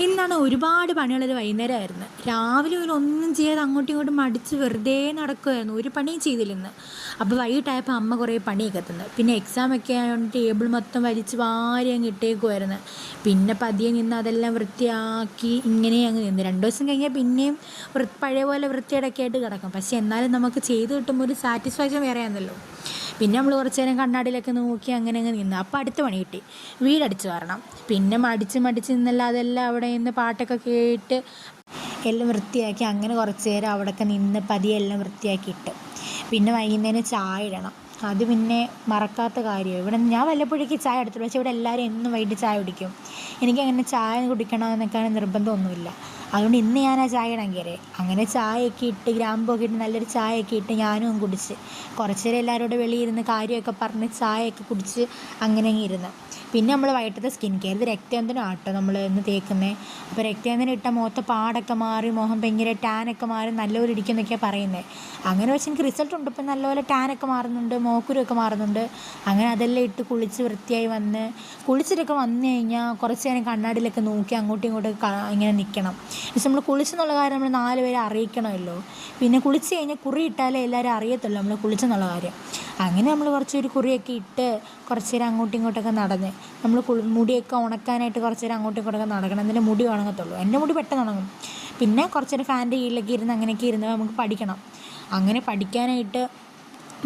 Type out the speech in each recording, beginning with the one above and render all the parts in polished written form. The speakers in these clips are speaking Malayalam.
ഇന്നാണ് ഒരുപാട് പണിയുള്ളത്. വൈകുന്നേരമായിരുന്നു. രാവിലെ ഒന്നും ചെയ്യാതെ അങ്ങോട്ടും ഇങ്ങോട്ടും മടിച്ച് വെറുതെ നടക്കുമായിരുന്നു. ഒരു പണിയും ചെയ്തില്ല ഇന്ന്. അപ്പോൾ വൈകിട്ടായപ്പോൾ അമ്മ കുറേ പണിയൊക്കെ തന്നു. പിന്നെ എക്സാമൊക്കെ ആയതുകൊണ്ട് ടേബിൾ മൊത്തം വലിച്ച് വാരി അങ്ങ് ഇട്ടേക്കുമായിരുന്നു. പിന്നെ പതിയെ നിന്ന് അതെല്ലാം വൃത്തിയാക്കി ഇങ്ങനെ അങ്ങ് നിന്ന്. 2 ദിവസം കഴിഞ്ഞാൽ പിന്നെയും പഴയ പോലെ വൃത്തിയോടൊക്കെ ആയിട്ട് കിടക്കും. പക്ഷേ എന്നാലും നമുക്ക് ചെയ്ത് കിട്ടുമ്പോൾ ഒരു സാറ്റിസ്ഫാക്ഷൻ വേറെയാണല്ലോ. പിന്നെ നമ്മൾ കുറച്ച് നേരം കണ്ണാടിയിലൊക്കെ നോക്കി അങ്ങനെ അങ്ങ് നിന്ന്. അപ്പോൾ അടുത്ത പണി കിട്ടി, വീടടിച്ച് വാരണം. പിന്നെ മടിച്ച് നിന്നല്ല അതെല്ലാം അവിടെ നിന്ന് പാട്ടൊക്കെ കേട്ട് എല്ലാം വൃത്തിയാക്കി. അങ്ങനെ കുറച്ച് നേരം അവിടെയൊക്കെ നിന്ന് പതിയെ എല്ലാം വൃത്തിയാക്കിയിട്ട് പിന്നെ വൈകുന്നേരം ചായ ഇടണം. അത് പിന്നെ മറക്കാത്ത കാര്യമാണ്. ഇവിടെ ഞാൻ വല്ലപ്പോഴേക്ക് ചായ എടുത്തുള്ളൂ. പക്ഷേ ഇവിടെ എല്ലാവരും എന്നും വൈകിട്ട് ചായ കുടിക്കും. എനിക്കങ്ങനെ ചായ കുടിക്കണമെന്നൊക്കെ നിർബന്ധമൊന്നുമില്ല. അതുകൊണ്ട് ഇന്ന് ഞാൻ ആ ചായ ഇടാൻ കയറി. അങ്ങനെ ചായയൊക്കെ ഇട്ട് ഗ്രാമ്പൊക്കെ ഇട്ട് നല്ലൊരു ചായയൊക്കെ ഇട്ട് ഞാനും കുടിച്ച് കുറച്ച് നേരം എല്ലാവരോടും വെളിയിരുന്ന് കാര്യമൊക്കെ പറഞ്ഞ് ചായയൊക്കെ കുടിച്ച് അങ്ങനെ അങ്ങ് ഇരുന്ന്. പിന്നെ നമ്മൾ വൈകിട്ടത്തെ സ്കിൻ കെയർ, ഇത് രക്തചന്ദനം ആട്ടോ നമ്മൾ ഇന്ന് തേക്കുന്നത്. അപ്പോൾ രക്തചന്ദനം ഇട്ടാൽ മുഖത്തെ പാടൊക്കെ മാറി മുഖം ഭയങ്കര ടാനൊക്കെ മാറി നല്ലപോലെ ഇരിക്കുന്നൊക്കെയാണ് പറയുന്നത്. അങ്ങനെ വെച്ച് എനിക്ക് റിസൾട്ട് ഉണ്ട്. ഇപ്പം നല്ലപോലെ ടാനൊക്കെ മാറുന്നുണ്ട്, മോക്കുരൊക്കെ മാറുന്നുണ്ട്. അങ്ങനെ അതെല്ലാം ഇട്ട് കുളിച്ച് വൃത്തിയായി വന്ന് കുളിച്ചിട്ടൊക്കെ വന്നു കഴിഞ്ഞാൽ കുറച്ച് നേരം കണ്ണാടിയിലൊക്കെ നോക്കി അങ്ങോട്ടും ഇങ്ങോട്ടും ഇങ്ങനെ നിൽക്കണം. പക്ഷെ നമ്മൾ കുളിച്ചെന്നുള്ള കാര്യം നമ്മൾ 4 പേരെ അറിയിക്കണമല്ലോ. പിന്നെ കുളിച്ച് കഴിഞ്ഞാൽ കുറി ഇട്ടാലേ എല്ലാവരും അറിയത്തുള്ളൂ നമ്മൾ കുളിച്ചെന്നുള്ള കാര്യം. അങ്ങനെ നമ്മൾ കുറച്ചൊരു കുറിയൊക്കെ ഇട്ട് കുറച്ച് നേരം അങ്ങോട്ടും ഇങ്ങോട്ടൊക്കെ നടന്ന് നമ്മൾ മുടിയൊക്കെ ഉണക്കാനായിട്ട് കുറച്ച് നേരം അങ്ങോട്ടും ഇങ്ങോട്ടൊക്കെ നടക്കണം. എന്നിട്ട് മുടി ഉണങ്ങത്തുള്ളൂ. എൻ്റെ മുടി പെട്ടെന്ന് ഉണങ്ങും. പിന്നെ കുറച്ച് നേരം ഫാനിൻ്റെ കീഴിലൊക്കെ ഇരുന്ന് അങ്ങനെയൊക്കെ ഇരുന്ന് നമുക്ക് പഠിക്കണം. അങ്ങനെ പഠിക്കാനായിട്ട്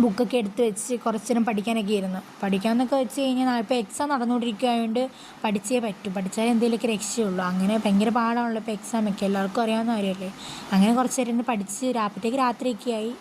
ബുക്കൊക്കെ എടുത്ത് വെച്ച് കുറച്ച് നേരം പഠിക്കാനൊക്കെ ഇരുന്ന് പഠിക്കാമെന്നൊക്കെ വെച്ച് കഴിഞ്ഞാൽ ഇപ്പോൾ എക്സാം നടന്നുകൊണ്ടിരിക്കുകയായതുകൊണ്ട് പഠിച്ചേ പറ്റൂ. പഠിച്ചാലേ എന്തെങ്കിലുമൊക്കെ രക്ഷയുള്ളൂ. അങ്ങനെ ഭയങ്കര പാടാണല്ലോ ഇപ്പോൾ എക്സാമൊക്കെ, എല്ലാവർക്കും അറിയാവുന്ന കാര്യമല്ലേ. അങ്ങനെ കുറച്ച് നേരം ഇരുന്ന് പഠിച്ച് രാത്രിയൊക്കെ ആയി.